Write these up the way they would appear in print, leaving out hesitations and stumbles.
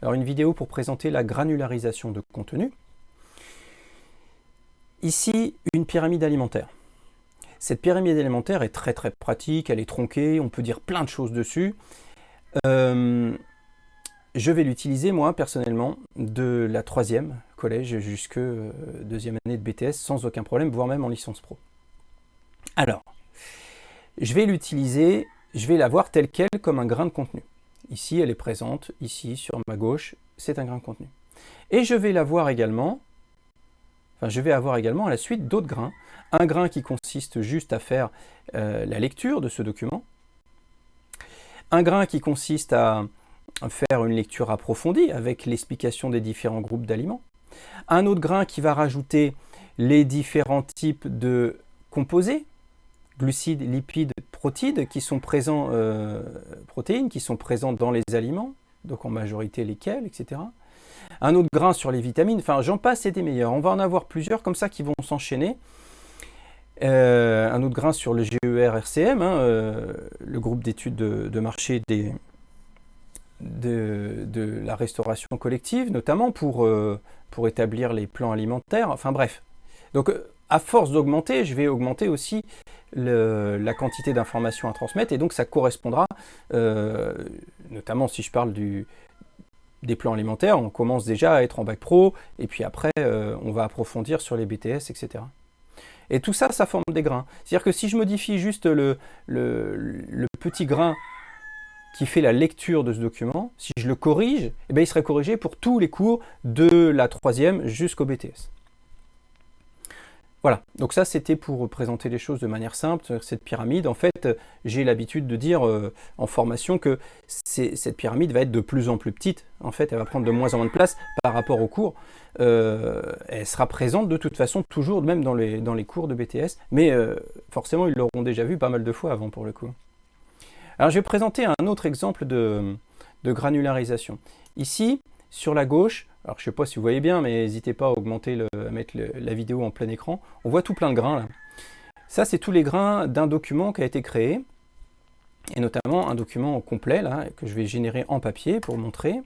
Alors une vidéo pour présenter la granularisation de contenu. Ici, une pyramide alimentaire. Cette pyramide alimentaire est très pratique, elle est tronquée, on peut dire plein de choses dessus. Je vais l'utiliser moi personnellement de la 3e collège jusqu'à 2e année de BTS sans aucun problème, voire même en licence pro. Alors, je vais l'utiliser, je vais la voir telle qu'elle comme un grain de contenu. Ici, elle est présente, ici, sur ma gauche, c'est un grain de contenu. Et je vais la voir également, je vais avoir également à la suite d'autres grains. Un grain qui consiste juste à faire la lecture de ce document. Un grain qui consiste à faire une lecture approfondie avec l'explication des différents groupes d'aliments. Un autre grain qui va rajouter les différents types de composés, glucides, lipides, protéines qui sont présents dans les aliments, donc en majorité lesquels, etc. Un autre grain sur les vitamines, enfin j'en passe et des meilleurs. On va en avoir plusieurs comme ça qui vont s'enchaîner. Un autre grain sur le GER-RCM, le groupe d'études de marché de la restauration collective, notamment pour établir les plans alimentaires, enfin bref. Donc à force d'augmenter, je vais augmenter aussi la quantité d'informations à transmettre, et donc ça correspondra, notamment si je parle des plans alimentaires, on commence déjà à être en bac pro, et puis après on va approfondir sur les BTS, etc. Et tout ça, ça forme des grains. C'est-à-dire que si je modifie juste le petit grain qui fait la lecture de ce document, si je le corrige, eh bien, il serait corrigé pour tous les cours de la 3e jusqu'au BTS. Voilà, donc ça c'était pour présenter les choses de manière simple, cette pyramide. En fait, j'ai l'habitude de dire en formation que cette pyramide va être de plus en plus petite. En fait, elle va prendre de moins en moins de place par rapport aux cours. Elle sera présente de toute façon toujours, même dans les cours de BTS, mais forcément ils l'auront déjà vu pas mal de fois avant pour le coup. Alors je vais présenter un autre exemple de granularisation. Ici, sur la gauche, alors je ne sais pas si vous voyez bien, mais n'hésitez pas à mettre la vidéo en plein écran. On voit tout plein de grains là. Ça, c'est tous les grains d'un document qui a été créé, et notamment un document complet là, que je vais générer en papier pour montrer.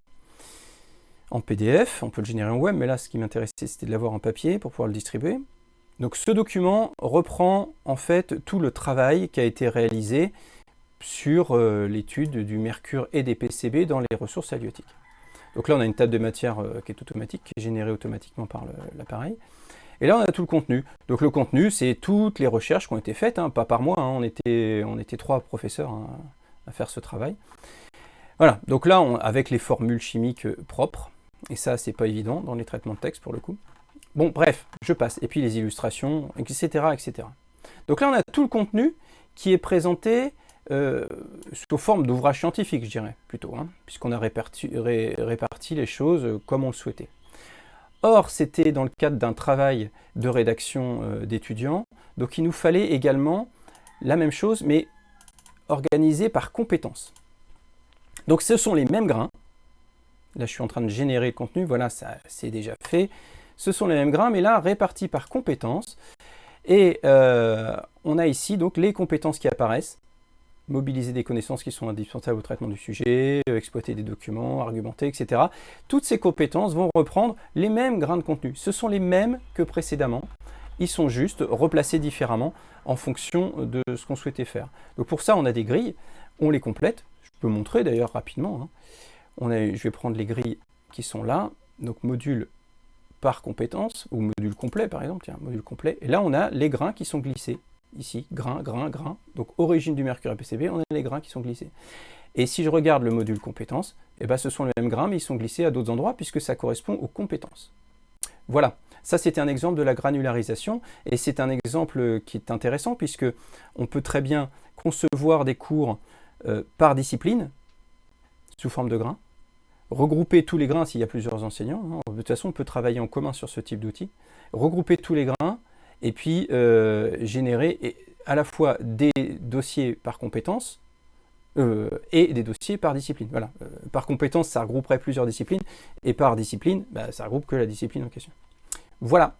En PDF, on peut le générer en web, mais là ce qui m'intéressait c'était de l'avoir en papier pour pouvoir le distribuer. Donc ce document reprend en fait tout le travail qui a été réalisé sur l'étude du mercure et des PCB dans les ressources halieutiques. Donc là, on a une table de matière qui est automatique, qui est générée automatiquement par l'appareil. Et là, on a tout le contenu. Donc le contenu, c'est toutes les recherches qui ont été faites, pas par moi. On était 3 professeurs à faire ce travail. Voilà, donc là, avec les formules chimiques propres, et ça, c'est pas évident dans les traitements de texte pour le coup. Bon, bref, je passe. Et puis les illustrations, etc., etc. Donc là, on a tout le contenu qui est présenté sous forme d'ouvrage scientifique, je dirais, plutôt, puisqu'on a réparti les choses comme on le souhaitait. Or, c'était dans le cadre d'un travail de rédaction d'étudiants, donc il nous fallait également la même chose, mais organisé par compétences. Donc ce sont les mêmes grains. Là, je suis en train de générer le contenu, voilà, ça c'est déjà fait. Ce sont les mêmes grains, mais là, répartis par compétences. Et on a ici donc les compétences qui apparaissent. Mobiliser des connaissances qui sont indispensables au traitement du sujet, exploiter des documents, argumenter, etc. Toutes ces compétences vont reprendre les mêmes grains de contenu. Ce sont les mêmes que précédemment. Ils sont juste replacés différemment en fonction de ce qu'on souhaitait faire. Donc pour ça, on a des grilles, on les complète. Je peux montrer d'ailleurs rapidement. Je vais prendre les grilles qui sont là. Donc module par compétence, ou module complet par exemple. Tiens, module complet. Et là, on a les grains qui sont glissés. Ici, grain. Donc, origine du mercure et PCB, on a les grains qui sont glissés. Et si je regarde le module compétences, ce sont les mêmes grains, mais ils sont glissés à d'autres endroits puisque ça correspond aux compétences. Voilà, ça c'était un exemple de la granularisation, et c'est un exemple qui est intéressant puisque on peut très bien concevoir des cours par discipline, sous forme de grains, regrouper tous les grains s'il y a plusieurs enseignants. De toute façon, on peut travailler en commun sur ce type d'outil, regrouper tous les grains, et puis générer à la fois des dossiers par compétences et des dossiers par discipline. Voilà. Par compétence, ça regrouperait plusieurs disciplines, et par discipline, ça regroupe que la discipline en question. Voilà.